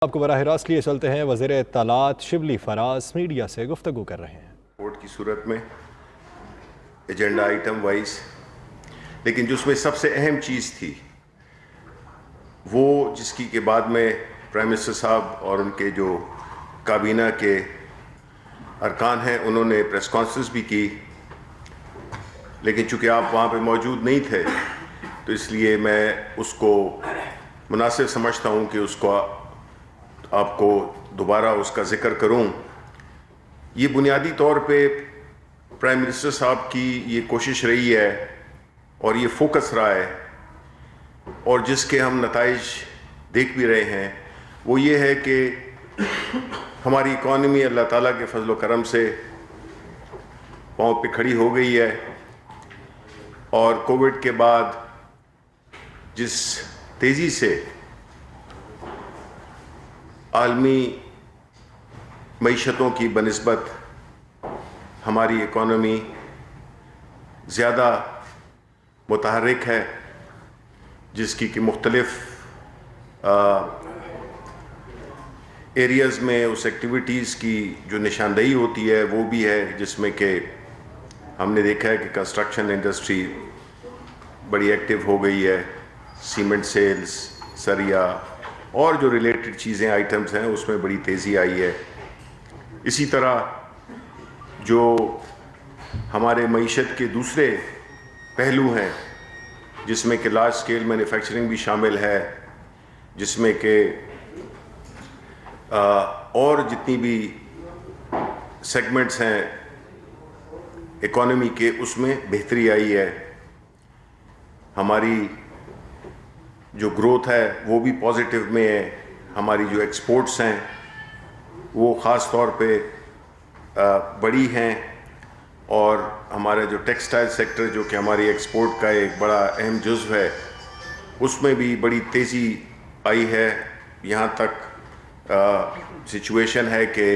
آپ کو براہ راست لیے چلتے ہیں۔ وزیر اطلاعات شبلی فراز میڈیا سے گفتگو کر رہے ہیں۔ رپورٹ کی صورت میں ایجنڈا آئٹم وائز، لیکن جو اس میں سب سے اہم چیز تھی وہ جس کی کہ بعد میں پرائم منسٹر صاحب اور ان کے جو کابینہ کے ارکان ہیں انہوں نے پریس کانفرنس بھی کی، لیکن چونکہ آپ وہاں پہ موجود نہیں تھے تو اس لیے میں اس کو مناسب سمجھتا ہوں کہ اس کو آپ کو دوبارہ اس کا ذکر کروں۔ یہ بنیادی طور پہ پرائم منسٹر صاحب کی یہ کوشش رہی ہے اور یہ فوکس رہا ہے، اور جس کے ہم نتائج دیکھ بھی رہے ہیں وہ یہ ہے کہ ہماری اکانومی اللہ تعالیٰ کے فضل و کرم سے پاؤں پہ کھڑی ہو گئی ہے، اور کووڈ کے بعد جس تیزی سے عالمی معیشتوں کی بنسبت ہماری اکانومی زیادہ متحرک ہے، جس کی کہ مختلف ایریاز میں اس ایکٹیویٹیز کی جو نشاندہی ہوتی ہے وہ بھی ہے، جس میں کہ ہم نے دیکھا ہے کہ کنسٹرکشن انڈسٹری بڑی ایکٹیو ہو گئی ہے، سیمنٹ سیلز، سریا اور جو ریلیٹڈ چیزیں آئٹمز ہیں اس میں بڑی تیزی آئی ہے۔ اسی طرح جو ہمارے معیشت کے دوسرے پہلو ہیں جس میں کہ لارج سکیل مینوفیکچرنگ بھی شامل ہے، جس میں کہ اور جتنی بھی سیگمنٹس ہیں اکانومی کے اس میں بہتری آئی ہے۔ ہماری جو گروتھ ہے وہ بھی پازیٹیو میں ہے، ہماری جو ایکسپورٹس ہیں وہ خاص طور پہ بڑی ہیں، اور ہمارا جو ٹیکسٹائل سیکٹر جو کہ ہماری ایکسپورٹ کا ایک بڑا اہم جزو ہے اس میں بھی بڑی تیزی آئی ہے۔ یہاں تک سچویشن ہے کہ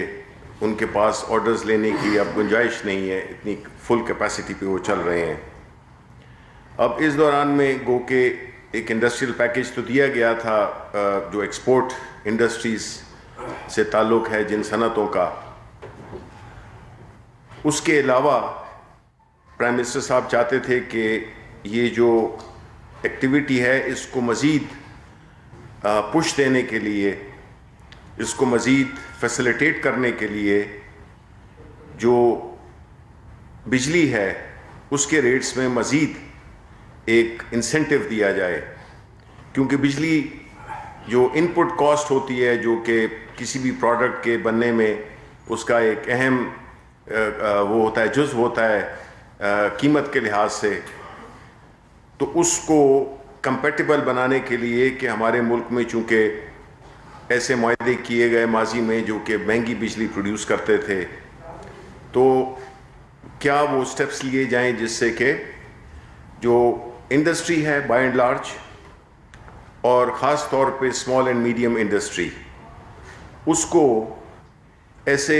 ان کے پاس آرڈرز لینے کی اب گنجائش نہیں ہے، اتنی فل کیپیسٹی پہ وہ چل رہے ہیں۔ اب اس دوران میں گو کہ ایک انڈسٹریل پیکیج تو دیا گیا تھا جو ایکسپورٹ انڈسٹریز سے تعلق ہے جن صنعتوں کا، اس کے علاوہ پرائم منسٹر صاحب چاہتے تھے کہ یہ جو ایکٹیویٹی ہے اس کو مزید پش دینے کے لیے، اس کو مزید فیسیلیٹیٹ کرنے کے لیے جو بجلی ہے اس کے ریٹس میں مزید ایک انسینٹیو دیا جائے، کیونکہ بجلی جو ان پٹ کاسٹ ہوتی ہے جو کہ کسی بھی پروڈکٹ کے بننے میں اس کا ایک اہم وہ ہوتا ہے، جزو ہوتا ہے قیمت کے لحاظ سے، تو اس کو کمپیٹیبل بنانے کے لیے کہ ہمارے ملک میں چونکہ ایسے معاہدے کیے گئے ماضی میں جو کہ مہنگی بجلی پروڈیوس کرتے تھے، تو کیا وہ سٹیپس لیے جائیں جس سے کہ جو انڈسٹری ہے بائی اینڈ لارج اور خاص طور پہ اسمال اینڈ میڈیم انڈسٹری، اس کو ایسے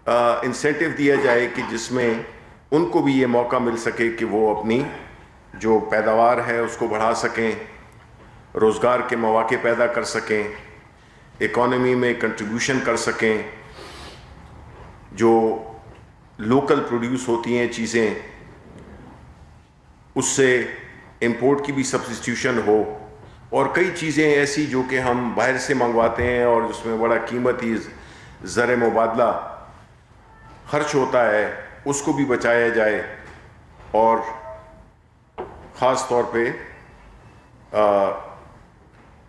انسینٹیو دیا جائے کہ جس میں ان کو بھی یہ موقع مل سکے کہ وہ اپنی جو پیداوار ہے اس کو بڑھا سکیں، روزگار کے مواقع پیدا کر سکیں، اکانومی میں کنٹریبیوشن کر سکیں، جو لوکل پروڈیوس ہوتی ہیں چیزیں اس سے امپورٹ کی بھی سبسٹیٹیوشن ہو، اور کئی چیزیں ایسی جو کہ ہم باہر سے منگواتے ہیں اور جس میں بڑا قیمتی زر مبادلہ خرچ ہوتا ہے اس کو بھی بچایا جائے، اور خاص طور پہ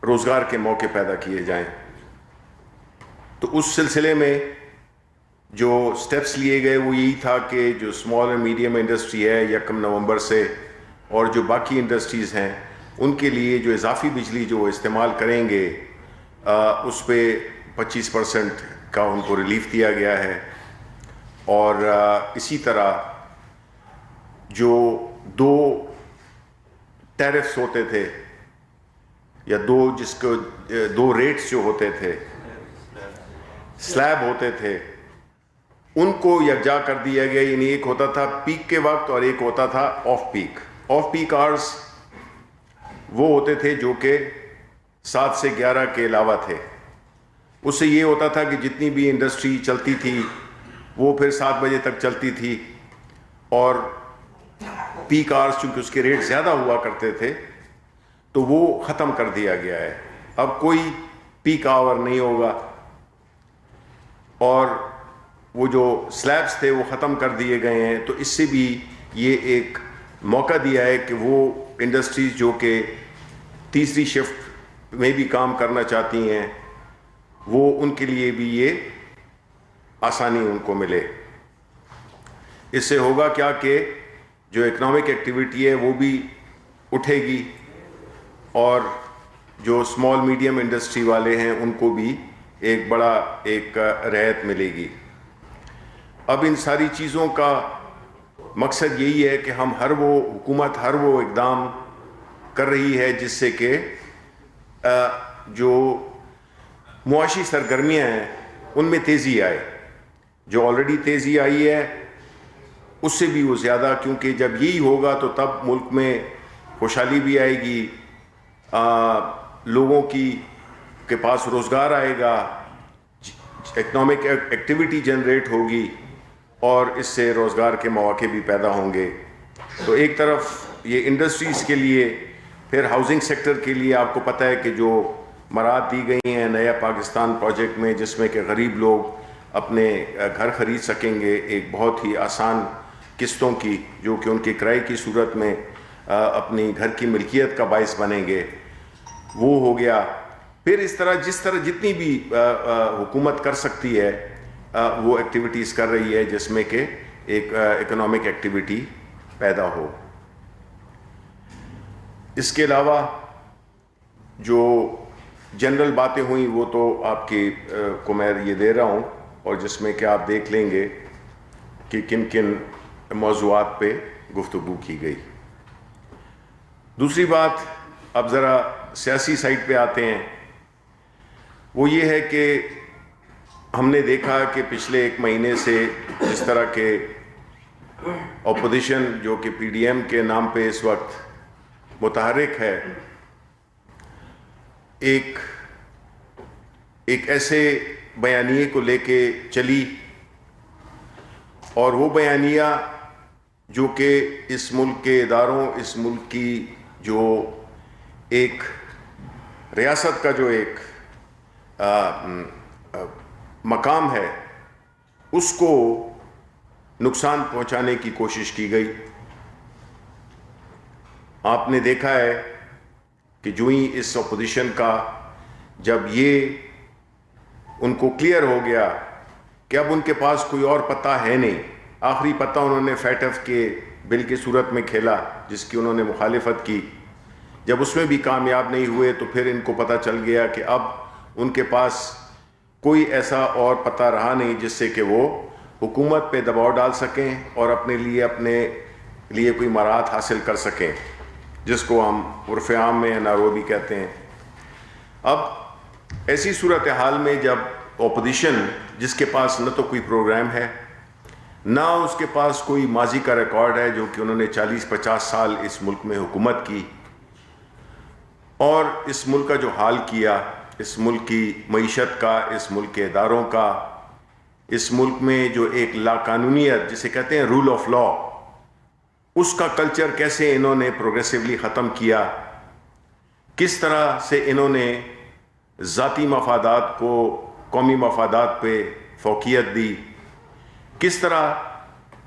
روزگار کے موقع پیدا کیے جائیں۔ تو اس سلسلے میں جو سٹیپس لیے گئے وہ یہی تھا کہ جو اسمال اینڈ میڈیم انڈسٹری ہے 1 نومبر سے، اور جو باقی انڈسٹریز ہیں ان کے لیے جو اضافی بجلی جو استعمال کریں گے اس پہ 25% کا ان کو ریلیف دیا گیا ہے، اور اسی طرح جو 2 ٹیرفس ہوتے تھے یا 2 ریٹس جو ہوتے تھے، سلیب ہوتے تھے، ان کو یکجا کر دیا گیا، یعنی ایک ہوتا تھا پیک کے وقت اور ایک ہوتا تھا off peak. Off peak hours وہ ہوتے تھے جو کہ 7 سے 11 کے علاوہ تھے، اس سے یہ ہوتا تھا کہ جتنی بھی انڈسٹری چلتی تھی وہ پھر 7 بجے تک چلتی تھی، اور پیک آورز چونکہ اس کے ریٹ زیادہ ہوا کرتے تھے تو وہ ختم کر دیا گیا ہے. اب کوئی پیک آور نہیں ہوگا، اور وہ جو سلیبس تھے وہ ختم کر دیے گئے ہیں. تو اس سے بھی یہ ایک موقع دیا ہے کہ وہ انڈسٹریز جو کہ تیسری شفٹ میں بھی کام کرنا چاہتی ہیں وہ ان کے لیے بھی یہ آسانی ان کو ملے. اس سے ہوگا کیا کہ جو اکنامک ایکٹیویٹی ہے وہ بھی اٹھے گی، اور جو اسمال میڈیم انڈسٹری والے ہیں ان کو بھی ایک بڑا ایک رعایت ملے گی. اب ان ساری چیزوں کا مقصد یہی ہے کہ ہم حکومت ہر وہ اقدام کر رہی ہے جس سے کہ جو معاشی سرگرمیاں ہیں ان میں تیزی آئے. جو آلریڈی تیزی آئی ہے اس سے بھی وہ زیادہ، کیونکہ جب یہی ہوگا تو تب ملک میں خوشحالی بھی آئے گی، لوگوں کے پاس روزگار آئے گا، اکنامک ایکٹیویٹی جنریٹ ہوگی، اور اس سے روزگار کے مواقع بھی پیدا ہوں گے. تو ایک طرف یہ انڈسٹریز کے لیے، پھر ہاؤسنگ سیکٹر کے لیے آپ کو پتہ ہے کہ جو مراحت دی گئی ہیں نیا پاکستان پروجیکٹ میں، جس میں کہ غریب لوگ اپنے گھر خرید سکیں گے ایک بہت ہی آسان قسطوں کی، جو کہ ان کے کرائے کی صورت میں اپنی گھر کی ملکیت کا باعث بنیں گے، وہ ہو گیا. پھر اس طرح جس طرح جتنی بھی حکومت کر سکتی ہے وہ ایکٹیویٹیز کر رہی ہے جس میں کہ ایک اکنامک ایکٹیویٹی پیدا ہو. اس کے علاوہ جو جنرل باتیں ہوئیں وہ تو آپ کی کو میں یہ دے رہا ہوں، اور جس میں کہ آپ دیکھ لیں گے کہ کن کن موضوعات پہ گفتگو کی گئی. دوسری بات، اب ذرا سیاسی سائٹ پہ آتے ہیں. وہ یہ ہے کہ ہم نے دیکھا کہ پچھلے 1 مہینے سے جس طرح کے اپوزیشن جو کہ پی ڈی ایم کے نام پہ اس وقت متحرک ہے، ایک ایسے بیانیے کو لے کے چلی، اور وہ بیانیہ جو کہ اس ملک کے اداروں، اس ملک کی جو ایک ریاست کا جو ایک مقام ہے اس کو نقصان پہنچانے کی کوشش کی گئی. آپ نے دیکھا ہے کہ جو ہی اس اپوزیشن کا جب یہ ان کو کلیئر ہو گیا کہ اب ان کے پاس کوئی اور پتہ ہے نہیں، آخری پتہ انہوں نے فیٹف کے بل کی صورت میں کھیلا جس کی انہوں نے مخالفت کی. جب اس میں بھی کامیاب نہیں ہوئے تو پھر ان کو پتہ چل گیا کہ اب ان کے پاس کوئی ایسا اور پتہ رہا نہیں جس سے کہ وہ حکومت پہ دباؤ ڈال سکیں اور اپنے لیے کوئی مراحت حاصل کر سکیں، جس کو ہم عرف عام میں ناروبی کہتے ہیں. اب ایسی صورتحال میں جب اپوزیشن جس کے پاس نہ تو کوئی پروگرام ہے، نہ اس کے پاس کوئی ماضی کا ریکارڈ ہے، جو کہ انہوں نے 40-50 سال اس ملک میں حکومت کی، اور اس ملک کا جو حال کیا، اس ملک کی معیشت کا، اس ملک کے اداروں کا، اس ملک میں جو ایک لا قانونیت جسے کہتے ہیں رول آف لا، اس کا کلچر کیسے انہوں نے پروگریسولی ختم کیا، کس طرح سے انہوں نے ذاتی مفادات کو قومی مفادات پہ فوقیت دی، کس طرح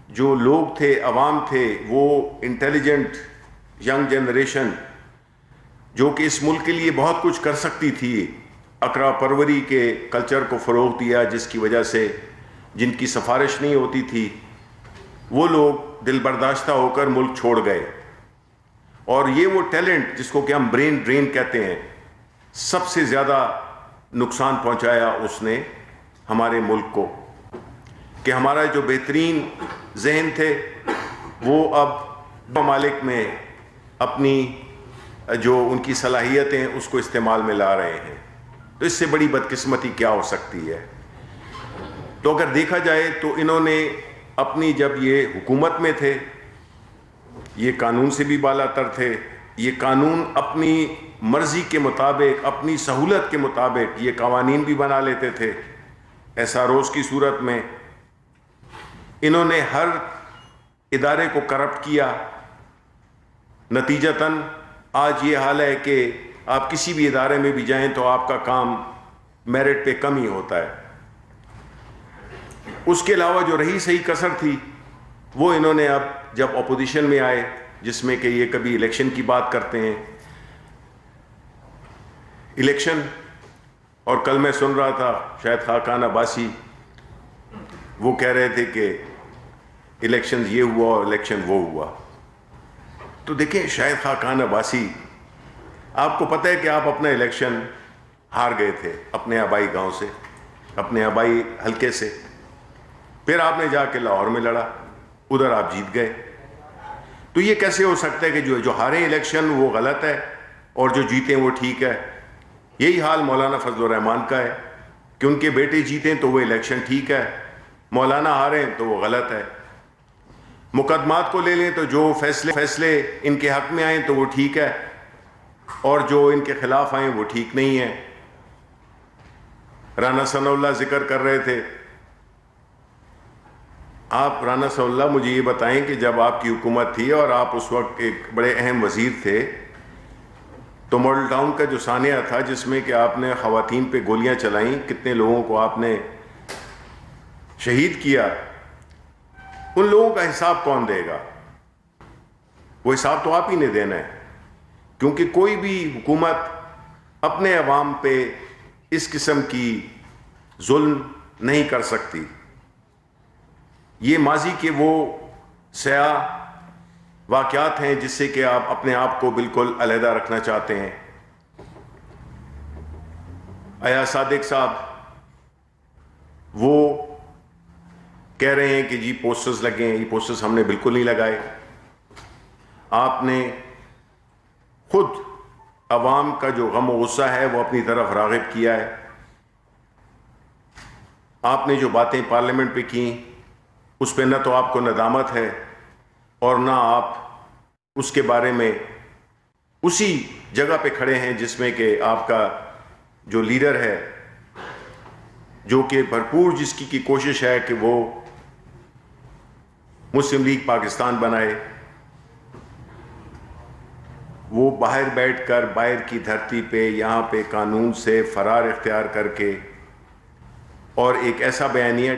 جو لوگ تھے، عوام تھے، وہ انٹیلیجنٹ ینگ جنریشن جو کہ اس ملک کے لیے بہت کچھ کر سکتی تھی، اقرا پروری کے کلچر کو فروغ دیا، جس کی وجہ سے جن کی سفارش نہیں ہوتی تھی وہ لوگ دل برداشتہ ہو کر ملک چھوڑ گئے. اور یہ وہ ٹیلنٹ جس کو کہ ہم برین ڈرین کہتے ہیں، سب سے زیادہ نقصان پہنچایا اس نے ہمارے ملک کو، کہ ہمارا جو بہترین ذہن تھے وہ اب ممالک میں اپنی جو ان کی صلاحیتیں اس کو استعمال میں لا رہے ہیں. تو اس سے بڑی بدقسمتی کیا ہو سکتی ہے؟ تو اگر دیکھا جائے تو انہوں نے اپنی، جب یہ حکومت میں تھے، یہ قانون سے بھی بالا تر تھے، یہ قانون اپنی مرضی کے مطابق اپنی سہولت کے مطابق یہ قوانین بھی بنا لیتے تھے SROs کی صورت میں. انہوں نے ہر ادارے کو کرپٹ کیا. نتیجتاً آج یہ حال ہے کہ آپ کسی بھی ادارے میں بھی جائیں تو آپ کا کام میرٹ پہ کم ہی ہوتا ہے. اس کے علاوہ جو رہی صحیح کسر تھی وہ انہوں نے اب جب اپوزیشن میں آئے, جس میں کہ یہ کبھی الیکشن کی بات کرتے ہیں, الیکشن, اور کل میں سن رہا تھا شاید خاقان عباسی وہ کہہ رہے تھے کہ الیکشن یہ ہوا اور الیکشن وہ ہوا. تو دیکھیں شاید خاقان عباسی, آپ کو پتہ ہے کہ آپ اپنا الیکشن ہار گئے تھے اپنے آبائی گاؤں سے, اپنے آبائی حلقے سے. پھر آپ نے جا کے لاہور میں لڑا, ادھر آپ جیت گئے. تو یہ کیسے ہو سکتا ہے کہ جو ہارے الیکشن وہ غلط ہے اور جو جیتے وہ ٹھیک ہے؟ یہی حال مولانا فضل الرحمان کا ہے کہ ان کے بیٹے جیتیں تو وہ الیکشن ٹھیک ہے, مولانا ہاریں تو وہ غلط ہے. مقدمات کو لے لیں تو جو فیصلے ان کے حق میں آئیں تو وہ ٹھیک ہے, اور جو ان کے خلاف آئیں وہ ٹھیک نہیں ہے. رانا ثناء اللہ ذکر کر رہے تھے. آپ رانا ثناء اللہ مجھے یہ بتائیں کہ جب آپ کی حکومت تھی اور آپ اس وقت ایک بڑے اہم وزیر تھے, تو ماڈل ٹاؤن کا جو سانحہ تھا جس میں کہ آپ نے خواتین پہ گولیاں چلائیں, کتنے لوگوں کو آپ نے شہید کیا, ان لوگوں کا حساب کون دے گا؟ وہ حساب تو آپ ہی نے دینا ہے, کیونکہ کوئی بھی حکومت اپنے عوام پہ اس قسم کی ظلم نہیں کر سکتی. یہ ماضی کے وہ سیاہ واقعات ہیں جس سے کہ آپ اپنے آپ کو بالکل علیحدہ رکھنا چاہتے ہیں. ایاز صادق صاحب وہ کہہ رہے ہیں کہ جی پوسٹرز لگے ہیں, یہ پوسٹرز ہم نے بالکل نہیں لگائے. آپ نے خود عوام کا جو غم و غصہ ہے وہ اپنی طرف راغب کیا ہے. آپ نے جو باتیں پارلیمنٹ پہ کیں اس پہ نہ تو آپ کو ندامت ہے اور نہ آپ اس کے بارے میں اسی جگہ پہ کھڑے ہیں جس میں کہ آپ کا جو لیڈر ہے, جو کہ بھرپور جس کی کوشش ہے کہ وہ مسلم لیگ پاکستان بنائے, وہ باہر بیٹھ کر باہر کی دھرتی پہ یہاں پہ قانون سے فرار اختیار کر کے اور ایک ایسا بیانیہ